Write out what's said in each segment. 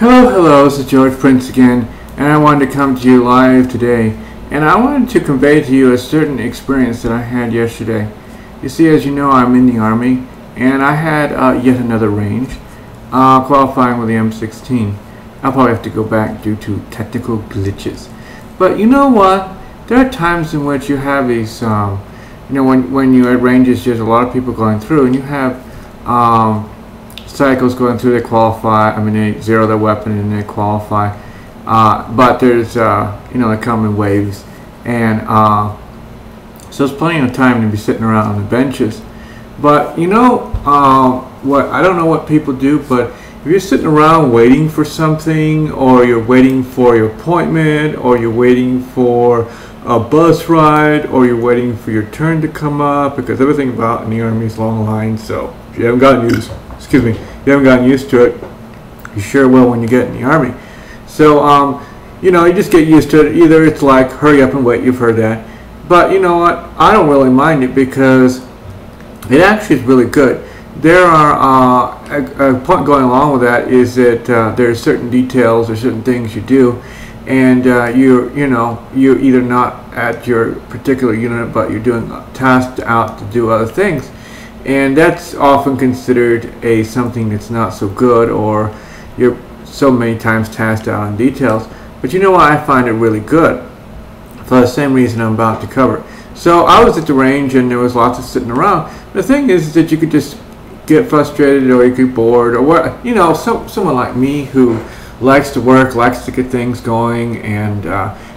Hello, this is George Prince again, and I wanted to come to you live today, and I wanted to convey to you a certain experience that I had yesterday. You see, as you know, I'm in the Army, and I had yet another range, qualifying with the M16. I'll probably have to go back due to technical glitches. But you know what? There are times in which you have these, when you're at ranges, there's a lot of people going through, and you have cycles going through, they qualify. I mean, they zero their weapon and they qualify. But there's, they come in waves, and so there's plenty of time to be sitting around on the benches. But what? I don't know what people do, but if you're sitting around waiting for something, or you're waiting for your appointment, or you're waiting for a bus ride, or you're waiting for your turn to come up, because everything about in the Army is long lines. So if you haven't gotten used to it, you sure will when you get in the Army. So you just get used to it. Either it's like hurry up and wait, you've heard that, but you know what, I don't really mind it because it actually is really good. There are a point going along with that is that there are certain details or certain things you do, and you're either not at your particular unit, but you're doing tasked out to do other things. And that's often considered something that's not so good, or you're so many times tasked out on details. But you know what? I find it really good for the same reason I'm about to cover. So I was at the range, and there was lots of sitting around. The thing is that you could just get frustrated, or you could get bored, or what? Someone like me who likes to work, likes to get things going, and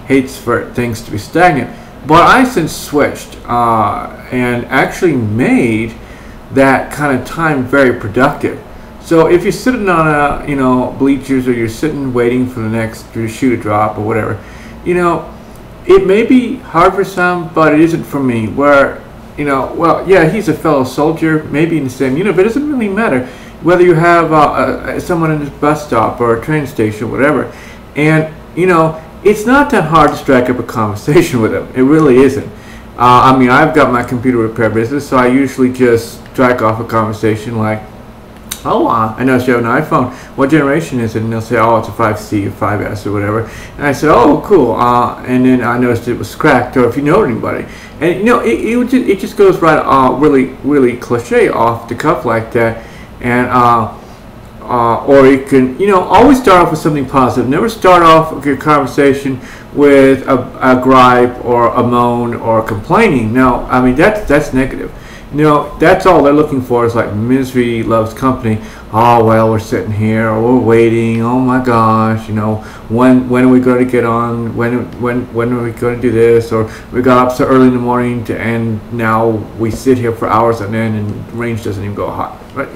hates for things to be stagnant. But I since switched and actually made that kind of time very productive. So if you're sitting on bleachers, or you're sitting waiting for the next shoe to drop or whatever, it may be hard for some, but it isn't for me. Where well, yeah, he's a fellow soldier, maybe in the same unit, but it doesn't really matter whether you have someone in this bus stop or a train station, whatever. And it's not that hard to strike up a conversation with them. It really isn't. I mean, I've got my computer repair business, so I usually just strike off a conversation like, oh, I noticed you have an iPhone. What generation is it? And they'll say, oh, it's a 5C or 5S or whatever. And I said, oh, cool. And then I noticed it was cracked, or if you know anybody. And it just goes right, really cliche off the cuff like that. And or you can, always start off with something positive. Never start off your conversation with a gripe or a moan or complaining. No, I mean that's negative. That's all they're looking for is like misery loves company. Oh, well, we're sitting here, or we're waiting. Oh my gosh, when are we going to get on? When are we going to do this? Or we got up so early in the morning and now we sit here for hours on end, and range doesn't even go hot. But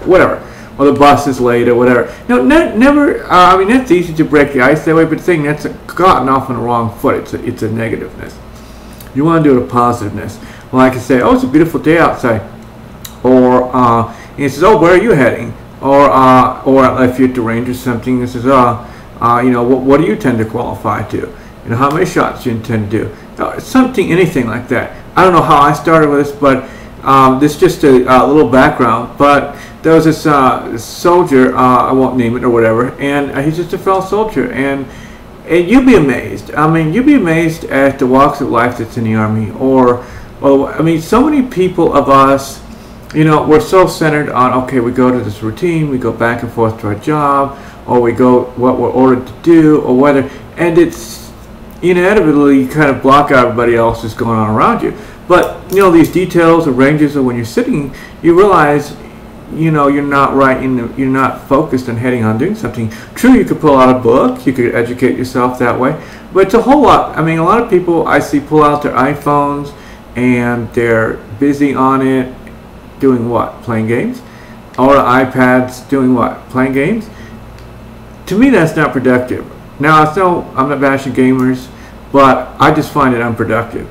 whatever. Or the bus is late, or whatever. Never. I mean, that's easy to break the ice that way, but the thing that's gotten off on the wrong foot. It's a negativeness. You want to do it a positiveness. Well, I can say, oh, it's a beautiful day outside, or he says, oh, where are you heading? Or if you're at the range or something, he says, what do you tend to qualify to? How many shots do you intend to do? Anything like that. I don't know how I started with this, but this is just a little background. But there was this soldier, I won't name it or whatever, and he's just a fellow soldier, and you'd be amazed. I mean, you'd be amazed at the walks of life that's in the Army. I mean, so many people of us, we're so centered on, okay, we go to this routine, we go back and forth to our job, or we go what we're ordered to do, or whether, and it's inevitably you kind of block out everybody else that's going on around you. But these details or ranges, or when you're sitting, you realize you're not you're not focused on heading on doing something. True, you could pull out a book, you could educate yourself that way, but it's a whole lot. I mean, a lot of people I see pull out their iPhones, and they're busy on it doing what? Playing games? Or iPads doing what? Playing games? To me, that's not productive. Now, I'm not bashing gamers, but I just find it unproductive.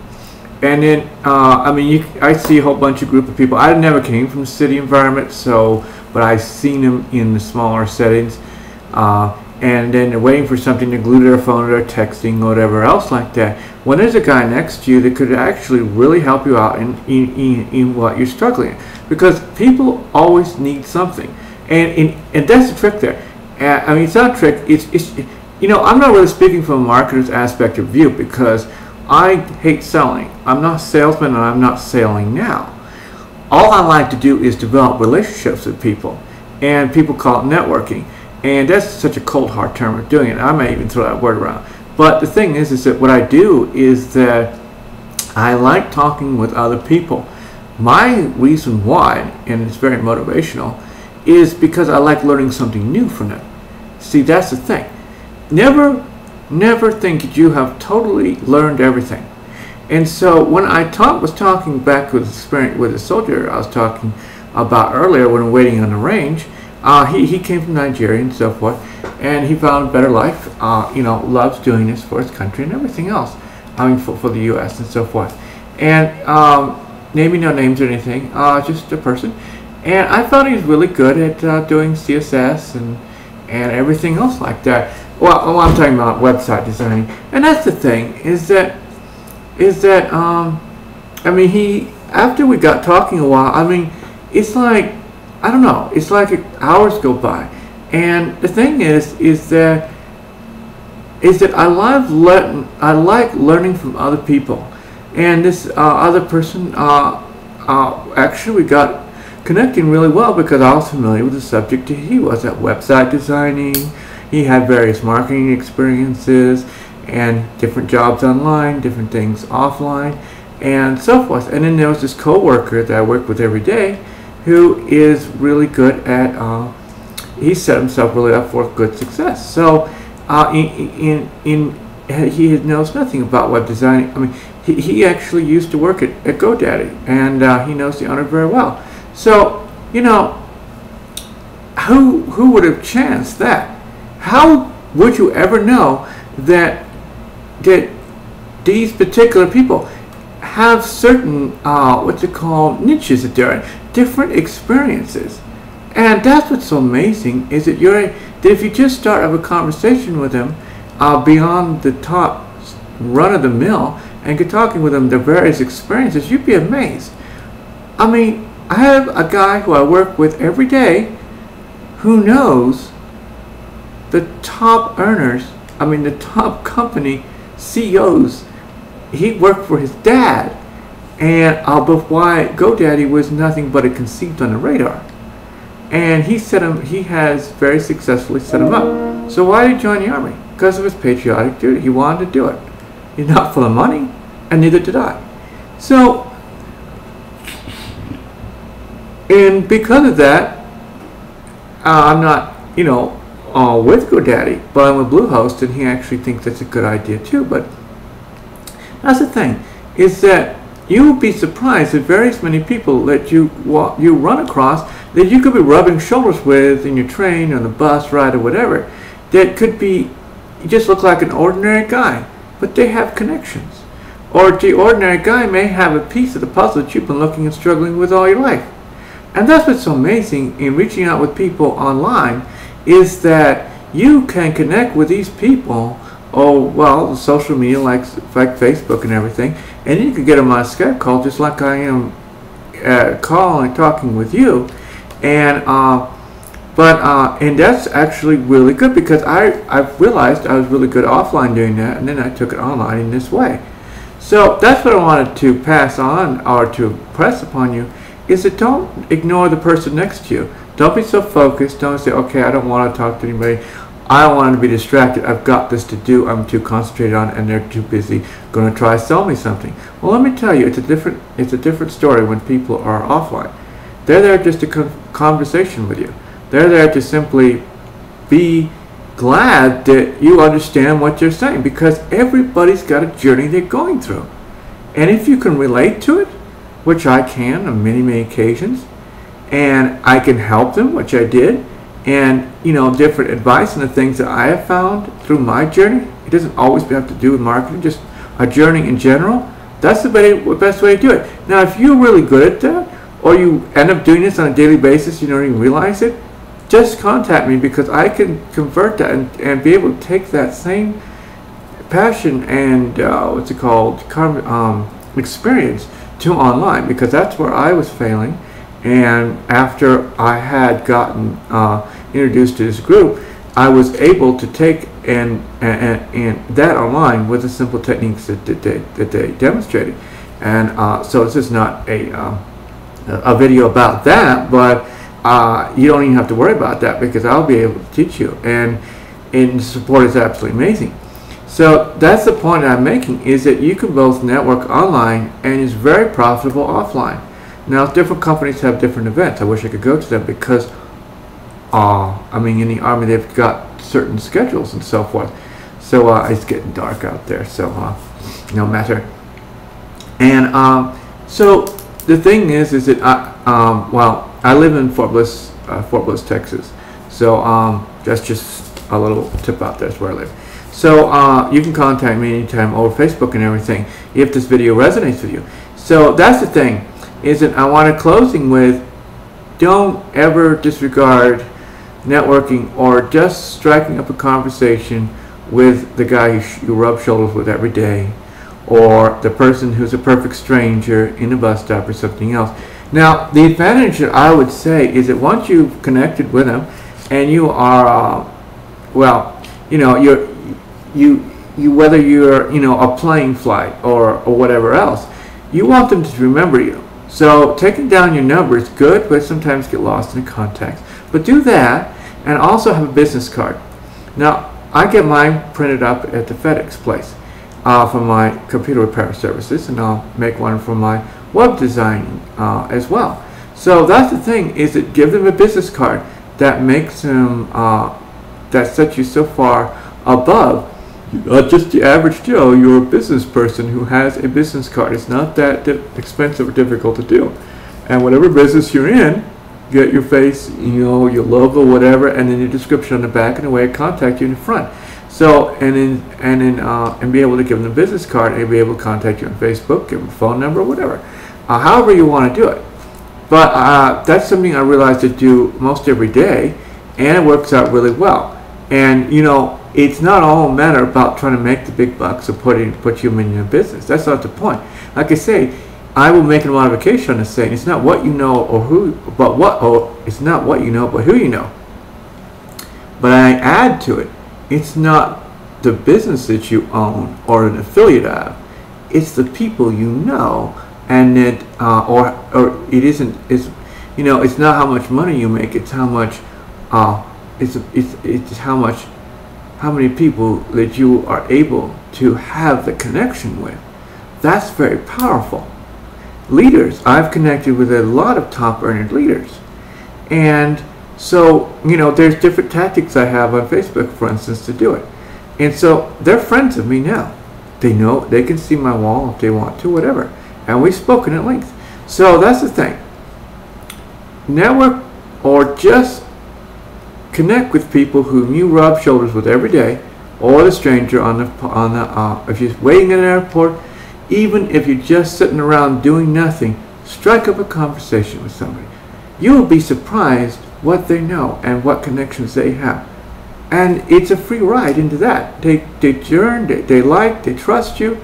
And then, I see a whole bunch of group of people. I never came from the city environment, but I've seen them in the smaller settings. And then they're waiting for something to glue to their phone, or they're texting, or whatever else like that. When there's a guy next to you that could actually really help you out in what you're struggling in. Because people always need something. And that's the trick there. And, I mean, it's not a trick. It's you know, I'm not really speaking from a marketer's aspect of view because I hate selling. I'm not a salesman and I'm not selling now. All I like to do is develop relationships with people, and people call it networking. And that's such a cold hard term of doing it. I may even throw that word around. But the thing is that what I do is that I like talking with other people. My reason why, and it's very motivational, is because I like learning something new from them. See, that's the thing. Never think that you have totally learned everything. And so when I was talking back with the soldier I was talking about earlier when waiting on the range, he came from Nigeria and so forth, and he found a better life, you know, loves doing this for his country and everything else, I mean for the U.S. and so forth. And naming no names or anything, just a person. And I thought he was really good at doing CSS and everything else like that. Well, I'm talking about website designing. And that's the thing, is that I mean, after we got talking a while, I mean, it's like, I don't know, it's like hours go by. And the thing is that I like learning from other people. And this other person, actually we got connecting really well because I was familiar with the subject he was at website designing. He had various marketing experiences and different jobs online, different things offline, and so forth. And then there was this co-worker that I work with every day who is really good at, he set himself really up for good success. So he knows nothing about web designing. I mean, he actually used to work at GoDaddy, and he knows the owner very well. So, you know, who would have chanced that? How would you ever know that these particular people have certain what's it called, niches that they're in, different experiences? And that's what's so amazing, is that if you just start up a conversation with them beyond the top run-of-the-mill and get talking with them their various experiences, you'd be amazed. I mean, I have a guy who I work with every day who knows the top earners, I mean the top company CEOs. He worked for his dad, and but why GoDaddy was nothing but a conceit on the radar. And he has very successfully set him up. So why did he join the army? Because of his patriotic duty. He wanted to do it. He's not for the money, and neither did I. So, and because of that, I'm not, you know, with GoDaddy, but I'm with Bluehost, and he actually thinks that's a good idea too. But that's the thing, is that you will be surprised at various many people that you run across that you could be rubbing shoulders with in your train, on the bus ride, or whatever, that could be, you just look like an ordinary guy, but they have connections. Or the ordinary guy may have a piece of the puzzle that you've been looking and struggling with all your life. And that's what's so amazing in reaching out with people online, is that you can connect with these people, well, social media like Facebook and everything, and you can get them on a Skype call just like I am calling, talking with you, and and that's actually really good because I've realized I was really good offline doing that, and then I took it online in this way. So that's what I wanted to pass on, or to press upon you, is that don't ignore the person next to you. Don't be so focused. Don't say, okay, I don't want to talk to anybody. I don't want to be distracted. I've got this to do. I'm too concentrated on it, and they're too busy going to try to sell me something. Well, let me tell you, it's a different story when people are offline. They're there just to conversation with you. They're there to simply be glad that you understand what you're saying, because everybody's got a journey they're going through. And if you can relate to it, which I can on many, many occasions, and I can help them, which I did, and you know, different advice and the things that I have found through my journey. It doesn't always have to do with marketing, just a journey in general. That's the best way to do it. Now, if you're really good at that, or you end up doing this on a daily basis, you don't even realize it, just contact me, because I can convert that and be able to take that same passion and experience to online, because that's where I was failing. And after I had gotten introduced to this group, I was able to take and that online with the simple techniques that they demonstrated. And so this is not a video about that, but you don't even have to worry about that, because I'll be able to teach you, and the support is absolutely amazing. So that's the point I'm making, is that you can both network online and it's very profitable offline. Now, different companies have different events. I wish I could go to them, because I mean, in the Army they've got certain schedules and so forth. So it's getting dark out there, so no matter. And so the thing is that well, I live in Fort Bliss, Texas. So that's just a little tip out there. That's where I live. So you can contact me anytime over Facebook and everything if this video resonates with you. So that's the thing, is that I want to closing with, don't ever disregard networking or just striking up a conversation with the guy you rub shoulders with every day, or the person who's a perfect stranger in a bus stop or something else. Now, the advantage that I would say is that once you've connected with them and you are, well, you know, you whether you're, you know, a plane flight or whatever else, you want them to remember you. So taking down your number is good, but sometimes get lost in the contacts. But do that, and also have a business card. Now, I get mine printed up at the FedEx place for my computer repair services, and I'll make one for my web design as well. So that's the thing, is that give them a business card that makes them, that sets you so far above just the average Joe. You're a business person who has a business card. It's not that expensive or difficult to do. And whatever business you're in, get your face, you know, your logo, whatever, and then your description on the back and a way to contact you in the front. So, and be able to give them a business card and be able to contact you on Facebook, give them a phone number, whatever, however you want to do it. But that's something I realize to do most every day, and it works out really well. And you know, it's not all a matter about trying to make the big bucks or put you in your business. That's not the point. Like I say, I will make a modification on this saying, it's not what you know or who, but what, or it's not what you know, but who you know. But I add to it, it's not the business that you own or an affiliate of, it's the people you know, and it, or it isn't, it's, you know, it's not how much money you make, it's how much, it's how many people that you are able to have the connection with. That's very powerful. Leaders, I've connected with a lot of top earning leaders, and so, you know, there's different tactics I have on Facebook, for instance, to do it. And so they're friends of me now. They know, they can see my wall if they want to, whatever. And we've spoken at length. So that's the thing. Network, or just connect with people whom you rub shoulders with every day, or the stranger on the if you're waiting at an airport, even if you're just sitting around doing nothing, strike up a conversation with somebody. You will be surprised what they know and what connections they have. And it's a free ride into that. They yearn, they like, they trust you,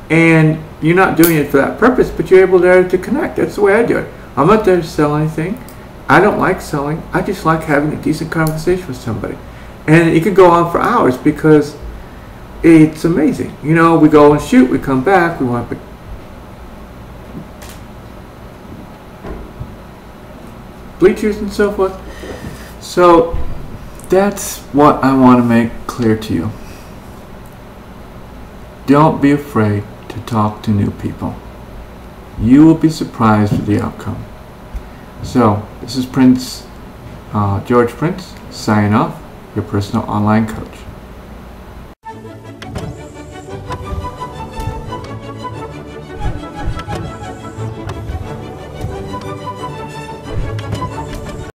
and you're not doing it for that purpose, but you're able there to connect. That's the way I do it. I'm not there to sell anything. I don't like selling. I just like having a decent conversation with somebody. And it can go on for hours because it's amazing. You know, we go and shoot, we come back, we want bleachers and so forth. So that's what I want to make clear to you. Don't be afraid to talk to new people. You will be surprised with the outcome. So this is Prince, George Prince, signing off, your personal online coach.